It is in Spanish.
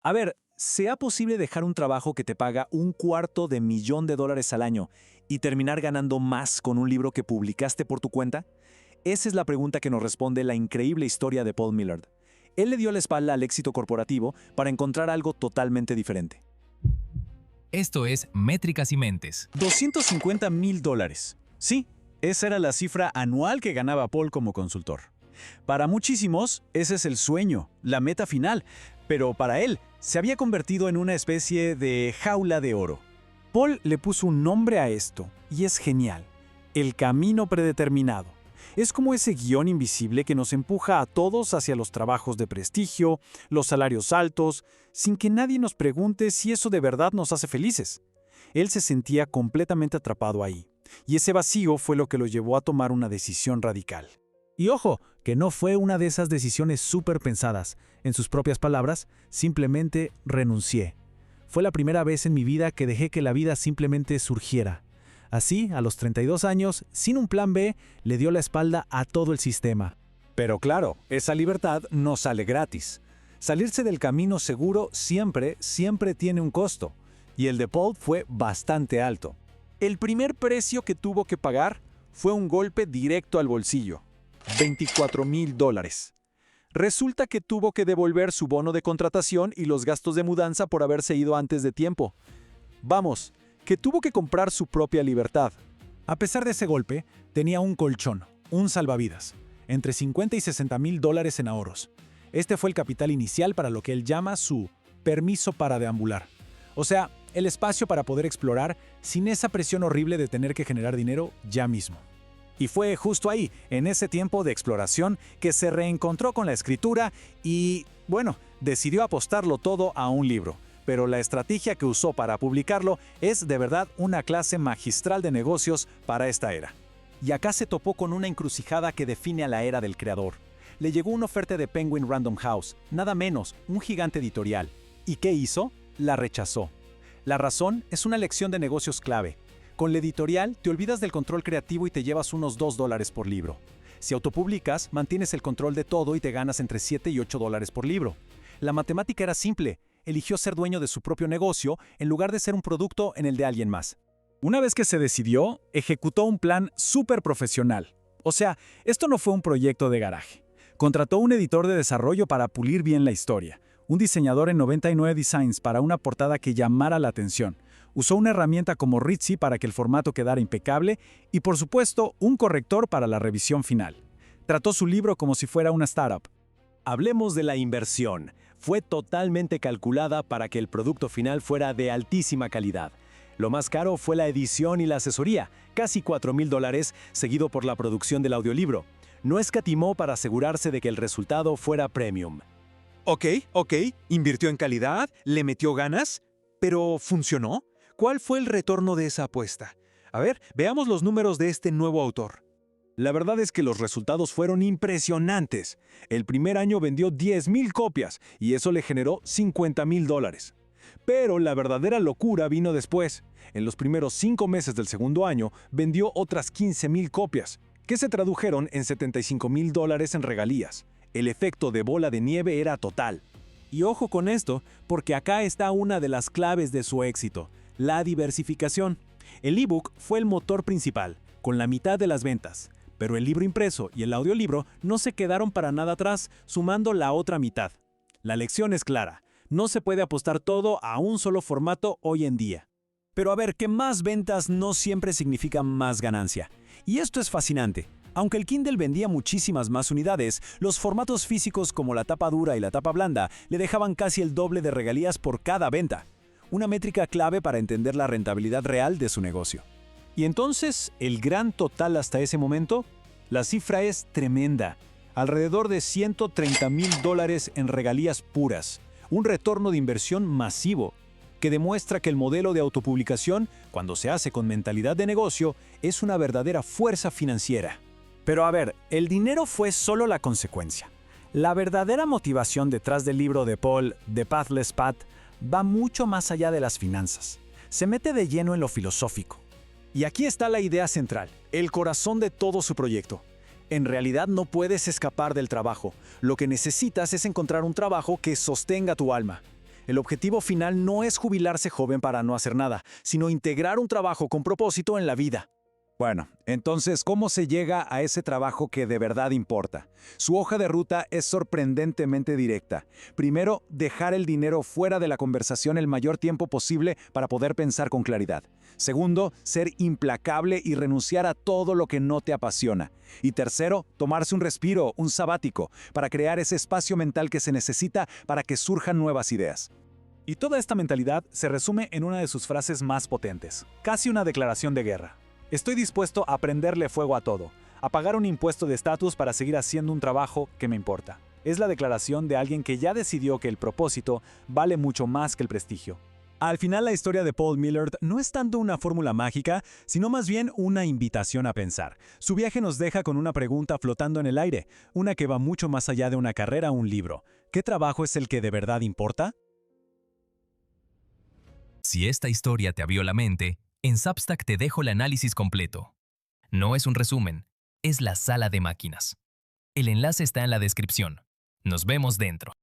A ver, ¿sea posible dejar un trabajo que te paga $250,000 al año y terminar ganando más con un libro que publicaste por tu cuenta? Esa es la pregunta que nos responde la increíble historia de Paul Millerd. Él le dio la espalda al éxito corporativo para encontrar algo totalmente diferente. Esto es Métricas y Mentes. $250,000. Sí, esa era la cifra anual que ganaba Paul como consultor. Para muchísimos, ese es el sueño, la meta final, pero para él se había convertido en una especie de jaula de oro. Paul le puso un nombre a esto, y es genial: el camino predeterminado. Es como ese guión invisible que nos empuja a todos hacia los trabajos de prestigio, los salarios altos, sin que nadie nos pregunte si eso de verdad nos hace felices. Él se sentía completamente atrapado ahí, y ese vacío fue lo que lo llevó a tomar una decisión radical. Y ojo, que no fue una de esas decisiones súper pensadas. En sus propias palabras, simplemente renuncié. Fue la primera vez en mi vida que dejé que la vida simplemente surgiera. Así, a los 32 años, sin un plan B, le dio la espalda a todo el sistema. Pero claro, esa libertad no sale gratis. Salirse del camino seguro siempre tiene un costo. Y el de Paul fue bastante alto. El primer precio que tuvo que pagar fue un golpe directo al bolsillo: $24,000. Resulta que tuvo que devolver su bono de contratación y los gastos de mudanza por haberse ido antes de tiempo. Vamos, que tuvo que comprar su propia libertad. A pesar de ese golpe, tenía un colchón, un salvavidas, entre $50,000 y $60,000 en ahorros. Este fue el capital inicial para lo que él llama su permiso para deambular. O sea, el espacio para poder explorar sin esa presión horrible de tener que generar dinero ya mismo. Y fue justo ahí, en ese tiempo de exploración, que se reencontró con la escritura y, bueno, decidió apostarlo todo a un libro. Pero la estrategia que usó para publicarlo es de verdad una clase magistral de negocios para esta era. Y acá se topó con una encrucijada que define a la era del creador. Le llegó una oferta de Penguin Random House, nada menos, un gigante editorial. ¿Y qué hizo? La rechazó. La razón es una lección de negocios clave. Con la editorial te olvidas del control creativo y te llevas unos $2 por libro. Si autopublicas, mantienes el control de todo y te ganas entre $7 y $8 por libro. La matemática era simple: eligió ser dueño de su propio negocio en lugar de ser un producto en el de alguien más. Una vez que se decidió, ejecutó un plan súper profesional. O sea, esto no fue un proyecto de garaje. Contrató un editor de desarrollo para pulir bien la historia, un diseñador en 99 Designs para una portada que llamara la atención. Usó una herramienta como Ritzy para que el formato quedara impecable y, por supuesto, un corrector para la revisión final. Trató su libro como si fuera una startup. Hablemos de la inversión. Fue totalmente calculada para que el producto final fuera de altísima calidad. Lo más caro fue la edición y la asesoría, casi $4,000, seguido por la producción del audiolibro. No escatimó para asegurarse de que el resultado fuera premium. Ok, invirtió en calidad, le metió ganas, pero ¿funcionó? ¿Cuál fue el retorno de esa apuesta? A ver, veamos los números de este nuevo autor. La verdad es que los resultados fueron impresionantes. El primer año vendió 10,000 copias y eso le generó $50,000. Pero la verdadera locura vino después. En los primeros 5 meses del segundo año vendió otras 15,000 copias, que se tradujeron en $75,000 en regalías. El efecto de bola de nieve era total. Y ojo con esto, porque acá está una de las claves de su éxito: la diversificación. El ebook fue el motor principal, con la mitad de las ventas, pero el libro impreso y el audiolibro no se quedaron para nada atrás, sumando la otra mitad. La lección es clara: no se puede apostar todo a un solo formato hoy en día. Pero a ver, que más ventas no siempre significa más ganancia. Y esto es fascinante. Aunque el Kindle vendía muchísimas más unidades, los formatos físicos como la tapa dura y la tapa blanda le dejaban casi el doble de regalías por cada venta. Una métrica clave para entender la rentabilidad real de su negocio. Y entonces, ¿el gran total hasta ese momento? La cifra es tremenda. Alrededor de $130,000 en regalías puras. Un retorno de inversión masivo, que demuestra que el modelo de autopublicación, cuando se hace con mentalidad de negocio, es una verdadera fuerza financiera. Pero a ver, el dinero fue solo la consecuencia. La verdadera motivación detrás del libro de Paul, The Pathless Path, va mucho más allá de las finanzas. Se mete de lleno en lo filosófico. Y aquí está la idea central, el corazón de todo su proyecto. En realidad no puedes escapar del trabajo. Lo que necesitas es encontrar un trabajo que sostenga tu alma. El objetivo final no es jubilarse joven para no hacer nada, sino integrar un trabajo con propósito en la vida. Bueno, entonces, ¿cómo se llega a ese trabajo que de verdad importa? Su hoja de ruta es sorprendentemente directa. Primero, dejar el dinero fuera de la conversación el mayor tiempo posible para poder pensar con claridad. Segundo, ser implacable y renunciar a todo lo que no te apasiona. Y tercero, tomarse un respiro, un sabático, para crear ese espacio mental que se necesita para que surjan nuevas ideas. Y toda esta mentalidad se resume en una de sus frases más potentes, casi una declaración de guerra. Estoy dispuesto a prenderle fuego a todo, a pagar un impuesto de estatus para seguir haciendo un trabajo que me importa. Es la declaración de alguien que ya decidió que el propósito vale mucho más que el prestigio. Al final, la historia de Paul Millerd no es tanto una fórmula mágica, sino más bien una invitación a pensar. Su viaje nos deja con una pregunta flotando en el aire, una que va mucho más allá de una carrera o un libro. ¿Qué trabajo es el que de verdad importa? Si esta historia te abrió la mente, en Substack te dejo el análisis completo. No es un resumen, es la sala de máquinas. El enlace está en la descripción. Nos vemos dentro.